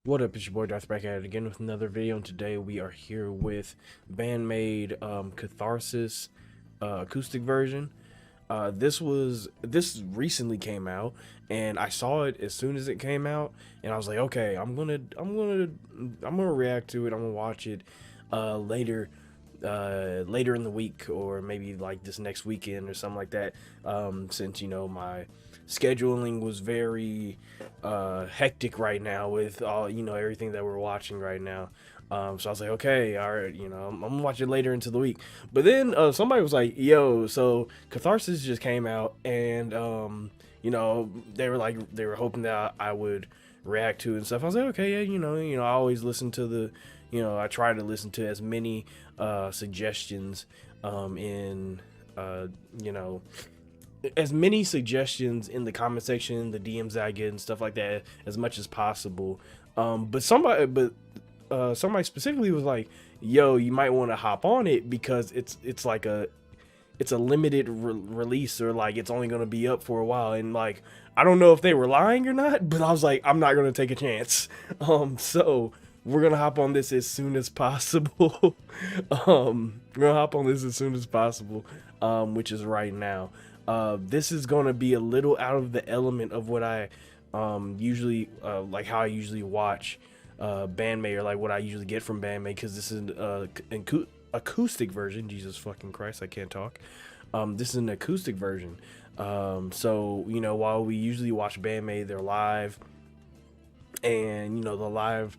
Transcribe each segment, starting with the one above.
What up, it's your boy Dvrth back at it again with another video, and today we are here with BAND-MAID Catharsis acoustic version. This recently came out, and I saw it as soon as it came out, and I was like, okay, I'm gonna react to it. I'm gonna watch it later in the week, or maybe like this next weekend or something like that, since my scheduling was very hectic right now with all everything that we're watching right now. So I was like, okay, all right, I'm gonna watch it later into the week. But then somebody was like, yo, so Catharsis just came out, and they were hoping that I would react to it and stuff. I was like, okay, yeah, I always listen to I try to listen to as many suggestions in as many suggestions in the comment section, the DMs that I get and stuff like that, as much as possible. But somebody specifically was like, yo, you might want to hop on it because it's like a limited release, or like it's only going to be up for a while. And like, I don't know if they were lying or not, but I was like, I'm not going to take a chance. So we're going to hop on this as soon as possible. We're going to hop on this as soon as possible, which is right now. This is going to be a little out of the element of what I usually like how I usually watch BAND-MAID, or like what I usually get from BAND-MAID, because this is an acoustic version. Jesus fucking Christ, I can't talk. This is an acoustic version. So while we usually watch BAND-MAID, they're live, and the live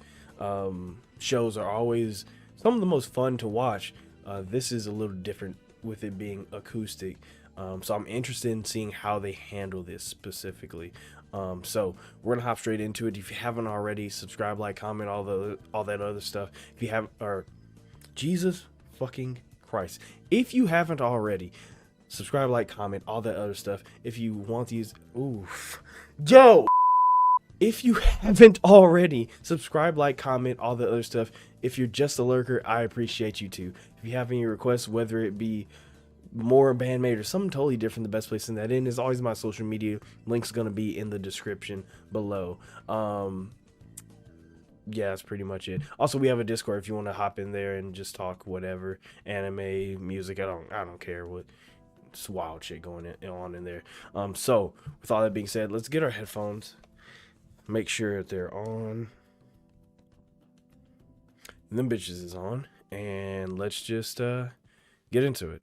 shows are always some of the most fun to watch. This is a little different with it being acoustic. So I'm interested in seeing how they handle this specifically. So we're gonna hop straight into it. If you haven't already, subscribe, like, comment, all that other stuff. If you have, or Jesus fucking Christ, if you haven't already, subscribe, like, comment, all that other stuff. If you want these, oof, yo. If you haven't already, subscribe, like, comment, all the other stuff. If you're just a lurker, I appreciate you too. If you have any requests, whether it be more BAND-MAID or something totally different, the best place in that in is always my social media. Link's gonna be in the description below. Yeah, that's pretty much it. Also, we have a Discord if you want to hop in there and just talk whatever, anime, music. I don't care what. It's wild shit going on in there. So with all that being said, let's get our headphones, make sure that they're on, and them bitches is on, and let's just get into it.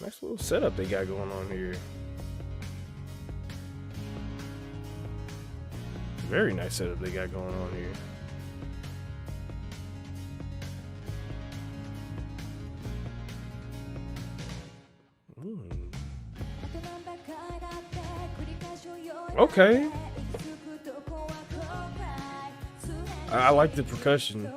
Nice little setup they got going on here. Very nice setup they got going on here. Okay. I like the percussion.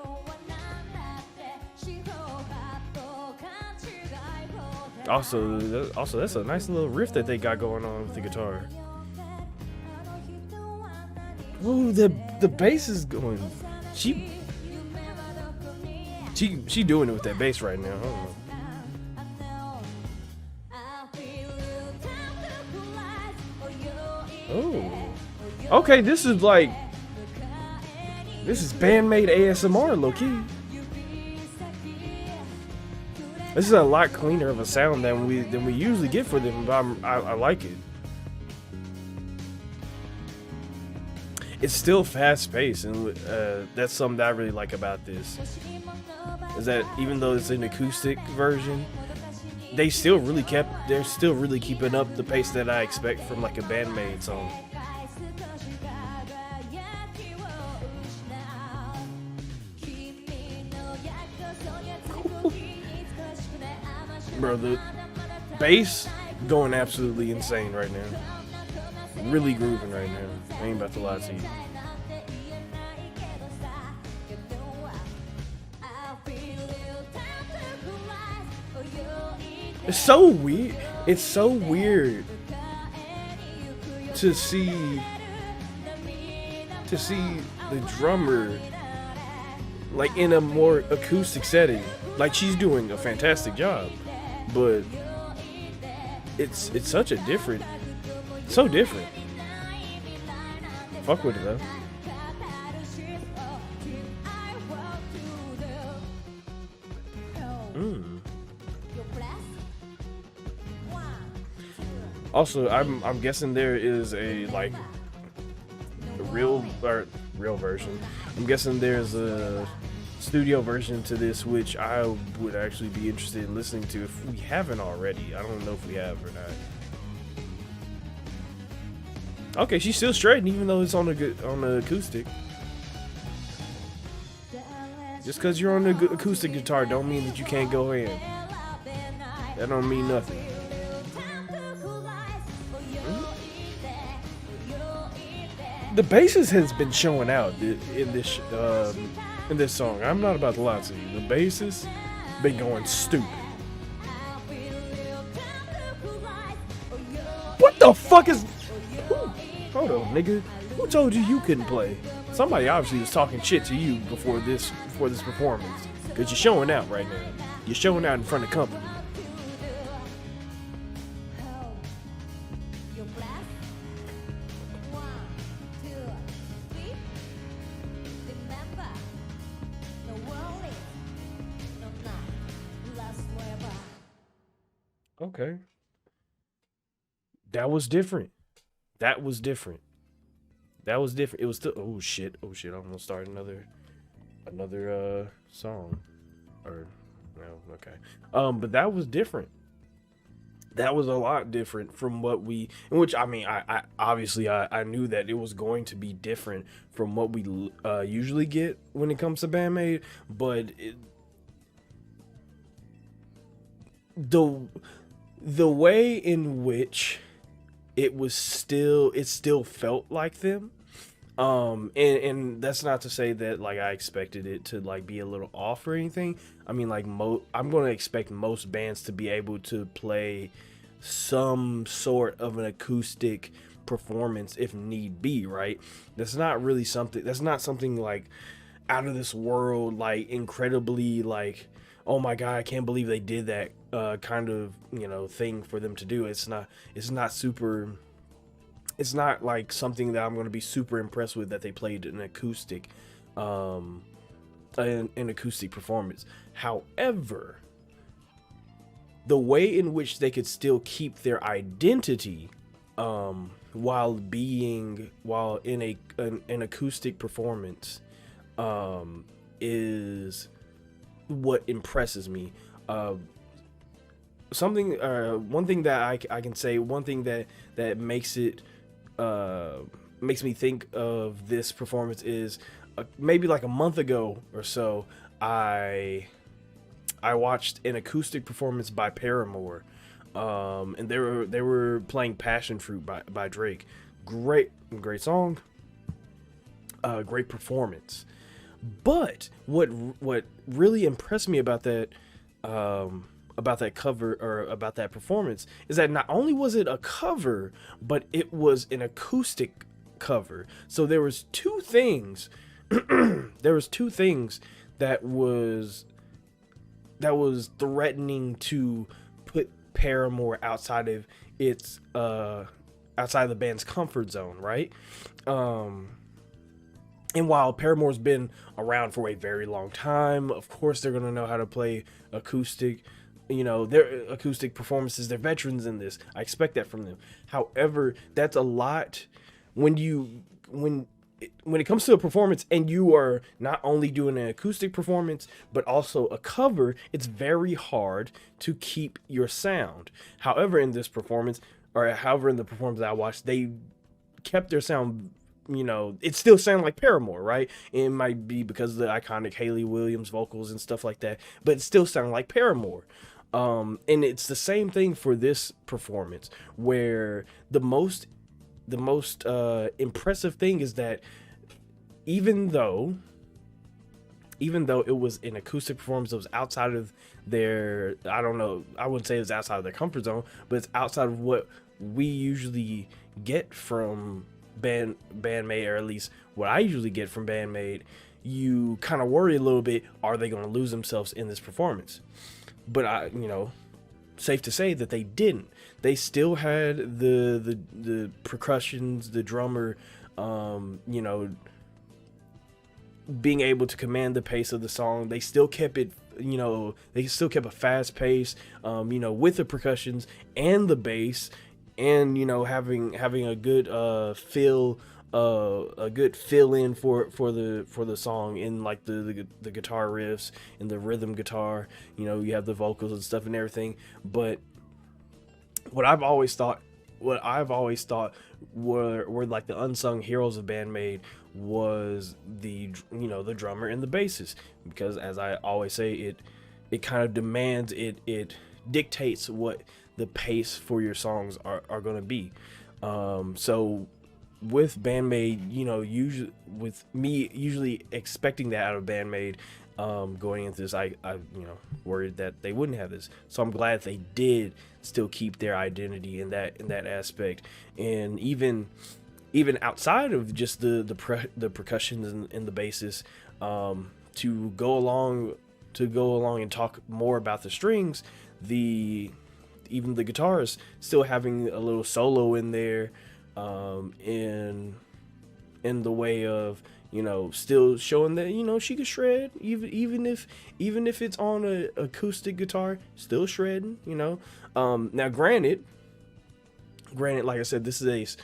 Also, that's a nice little riff that they got going on with the guitar. Ooh, the bass is going. She doing it with that bass right now. I don't know. Oh, okay. This is BAND-MAID ASMR, low key. This is a lot cleaner of a sound than we usually get for them, but I like it. It's still fast paced, and that's something that I really like about this. Is that even though it's an acoustic version, they're still really keeping up the pace that I expect from like a BAND-MAID song. Bro, the bass going absolutely insane right now. Really grooving right now. I ain't about to lie to you. It's so weird. It's so weird to see the drummer like in a more acoustic setting. Like, she's doing a fantastic job, but it's such a different So different. Fuck with it though. Also, I'm guessing there is a like a real version. I'm guessing there's a studio version to this, which I would actually be interested in listening to if we haven't already. I don't know if we have or not. Okay, she's still straighting even though it's on the acoustic. Just because you're on the acoustic guitar don't mean that you can't go in. That don't mean nothing. The bassist has been showing out in this song. I'm not about to lie to you. The bassist been going stupid. What the fuck is? Hold on, nigga. Who told you couldn't play? Somebody obviously was talking shit to you before this performance. Cause you're showing out right now. You're showing out in front of company. Okay. That was different. That was different. It was still oh shit. I'm gonna start another song. Or no, okay. But that was different. That was a lot different from what we, in which I mean I obviously I knew that it was going to be different from what we usually get when it comes to BAND-MAID, but the way in which it still felt like them, and that's not to say that like I expected it to like be a little off or anything. I mean, like I'm gonna expect most bands to be able to play some sort of an acoustic performance if need be, right? That's not something like out of this world, like incredibly like, oh my god, I can't believe they did that kind of, thing for them to do. It's not like something that I'm going to be super impressed with that they played an acoustic performance. However, the way in which they could still keep their identity while in an acoustic performance is what impresses me. One thing that I can say, one thing that makes me think of this performance is maybe like a month ago or so, I watched an acoustic performance by Paramore, and they were playing Passion Fruit by Drake. Great song, great performance. But what really impressed me about that cover, or about that performance, is that not only was it a cover, but it was an acoustic cover. So there was two things that was threatening to put Paramore outside of the band's comfort zone, right? And while Paramore's been around for a very long time, of course they're going to know how to play acoustic. Their acoustic performances, they're veterans in this. I expect that from them. However, that's a lot when it comes to a performance and you are not only doing an acoustic performance, but also a cover. It's very hard to keep your sound. However, in the performance that I watched, they kept their sound. It still sounded like Paramore, right? It might be because of the iconic Hayley Williams vocals and stuff like that, but it still sounded like Paramore. And it's the same thing for this performance, where the most impressive thing is that even though it was an acoustic performance that was outside of their, I wouldn't say it was outside of their comfort zone, but it's outside of what we usually get from BAND-MAID, or at least what I usually get from BAND-MAID. You kind of worry a little bit, are they going to lose themselves in this performance? But safe to say that they didn't. They still had the percussions, the drummer, you know, being able to command the pace of the song. They still kept it, you know, they still kept a fast pace, you know, with the percussions and the bass, and, you know, having a good fill in for the song, in like the guitar riffs and the rhythm guitar. You know, you have the vocals and stuff and everything. But what I've always thought were like the unsung heroes of BAND-MAID was the, you know, the drummer and the bassist, because as I always say, it kind of demands, it dictates what the pace for your songs are going to be. So with BAND-MAID, you know, usually with me usually expecting that out of BAND-MAID, going into this, I you know, worried that they wouldn't have this. So I'm glad they did still keep their identity in that aspect. And even outside of just the percussions and the basses, to go along and talk more about the strings, even the guitars still having a little solo in there, in the way of, you know, still showing that, you know, she could shred, even if it's on a acoustic guitar, still shredding, you know. Now granted, like I said, this is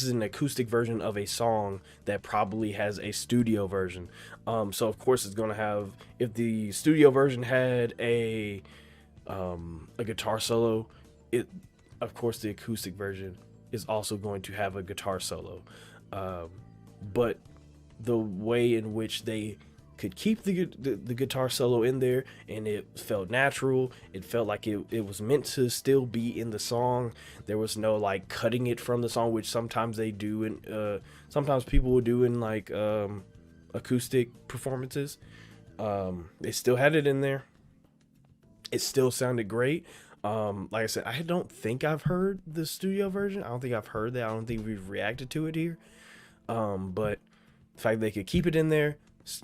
an acoustic version of a song that probably has a studio version. So of course it's gonna have, if the studio version had a guitar solo, of course the acoustic version is also going to have a guitar solo. But the way in which they could keep the guitar solo in there, and it felt natural, it felt like it was meant to still be in the song. There was no like cutting it from the song, which sometimes they do, and sometimes people will do in like acoustic performances. They still had it in there. It still sounded great. Like I said, I don't think I've heard the studio version. I don't think I've heard that. I don't think we've reacted to it here. But the fact they could keep it in there,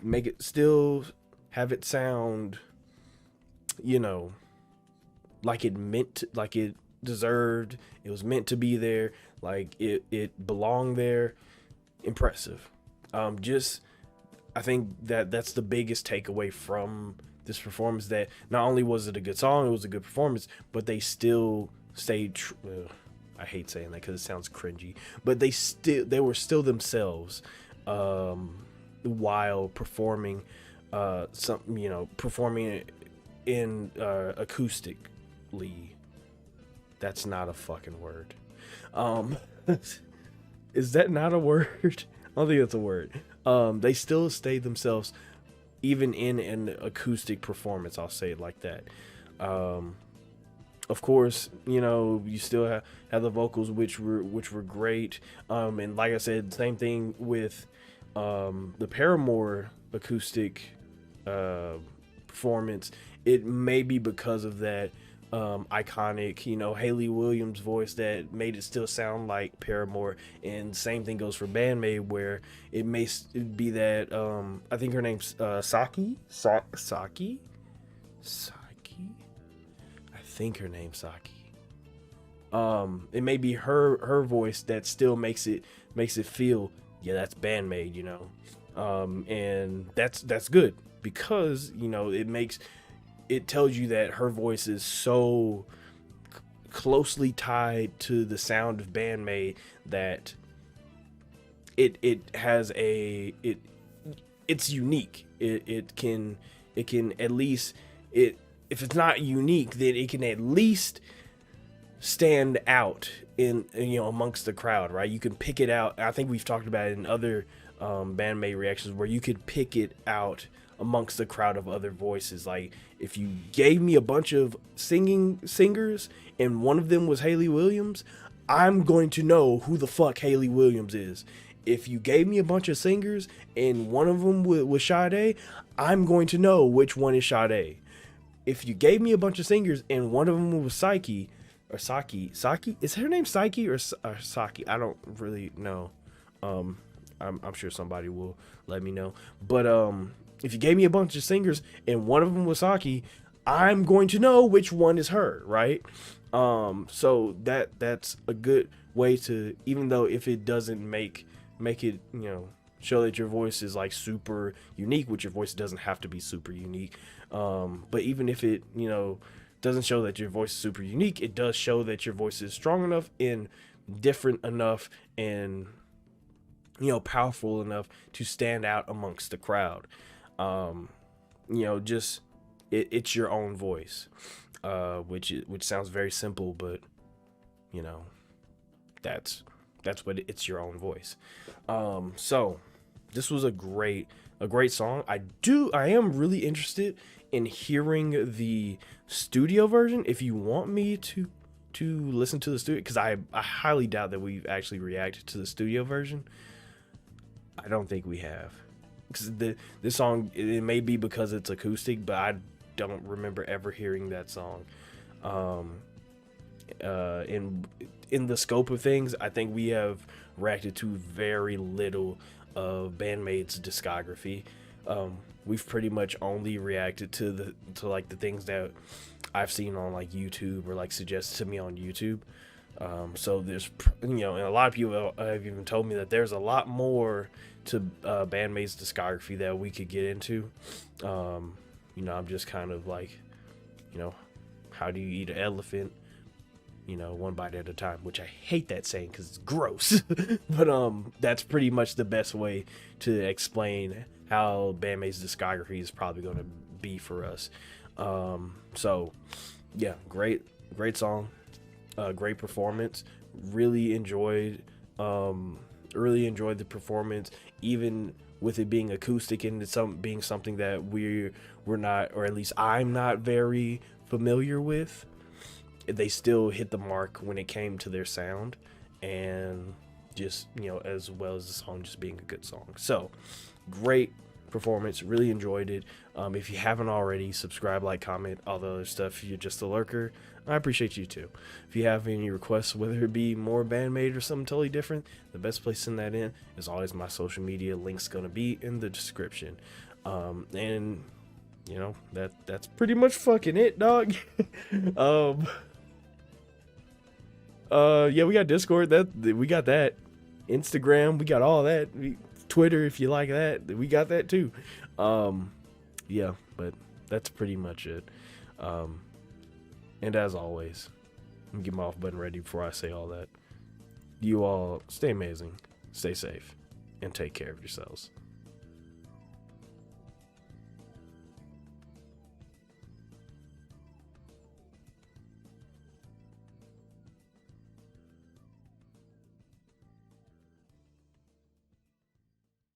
make it still have it sound, you know, like it deserved, it was meant to be there, like it belonged there. Impressive. I think that's the biggest takeaway from this performance, that not only was it a good song, it was a good performance, but they still stayed I hate saying that because it sounds cringy, but they were still themselves, while performing performing in acoustically. That's not a fucking word. Is that not a word? I don't think that's a word. They still stayed themselves even in an acoustic performance, I'll say it like that. Of course, you know, you still have the vocals, which were great. And like I said, same thing with the Paramore acoustic performance. It may be because of that iconic, you know, Hayley Williams voice that made it still sound like Paramore. And same thing goes for BAND-MAID, where it may be that I think her name's Saki. I think her name's Saki. It may be her voice that still makes it feel, yeah, that's BAND-MAID, you know. And that's good, because, you know, it tells you that her voice is so closely tied to the sound of BAND-MAID that it's unique. It can at least, if it's not unique, then it can at least stand out in, you know, amongst the crowd, right? You can pick it out. I think we've talked about it in other BAND-MAID reactions, where you could pick it out amongst the crowd of other voices. Like, if you gave me a bunch of singers and one of them was Hayley Williams, I'm going to know who the fuck Hayley Williams is. If you gave me a bunch of singers and one of them was Sade, I'm going to know which one is Sade. If you gave me a bunch of singers and one of them was Saki, is her name Saki or Saki? I don't really know. I'm sure somebody will let me know. But if you gave me a bunch of singers and one of them was Saki, I'm going to know which one is her, right? So that's a good way to, even though if it doesn't make it, show that your voice is like super unique, which your voice doesn't have to be super unique. But even if it, doesn't show that your voice is super unique, it does show that your voice is strong enough and different enough and, powerful enough to stand out amongst the crowd. Just it's your own voice, which sounds very simple, but that's what it's your own voice. So this was a great song. I am really interested in hearing the studio version. If you want me to listen to the studio, because I highly doubt that we've actually reacted to the studio version. I don't think we have, because this song, it may be because it's acoustic, but I don't remember ever hearing that song. In the scope of things, I think we have reacted to very little of BAND-MAID's discography. We've pretty much only reacted to like the things that I've seen on like YouTube or like suggested to me on YouTube. So there's, and a lot of people have even told me that there's a lot more to BAND-MAID's discography that we could get into. I'm just kind of like, how do you eat an elephant? One bite at a time, which I hate that saying because it's gross. But that's pretty much the best way to explain how BAND-MAID's discography is probably going to be for us. So yeah, great song, great performance. Really enjoyed the performance, even with it being acoustic and it's being something that we're not, or at least I'm not very familiar with. They still hit the mark when it came to their sound, and just, as well as the song just being a good song. So great performance, really enjoyed it. If you haven't already, subscribe, like, comment, all the other stuff. If you're just a lurker, I appreciate you too. If you have any requests, whether it be more BAND-MAID or something totally different, the best place to send that in is always my social media. Link's gonna be in the description. And that's pretty much fucking it, dog. Yeah, we got Discord, we got that. Instagram, we got all that. Twitter, if you like that, we got that too. Yeah, but that's pretty much it. And as always, I'm get my off button ready before I say all that. You all stay amazing, stay safe, and take care of yourselves.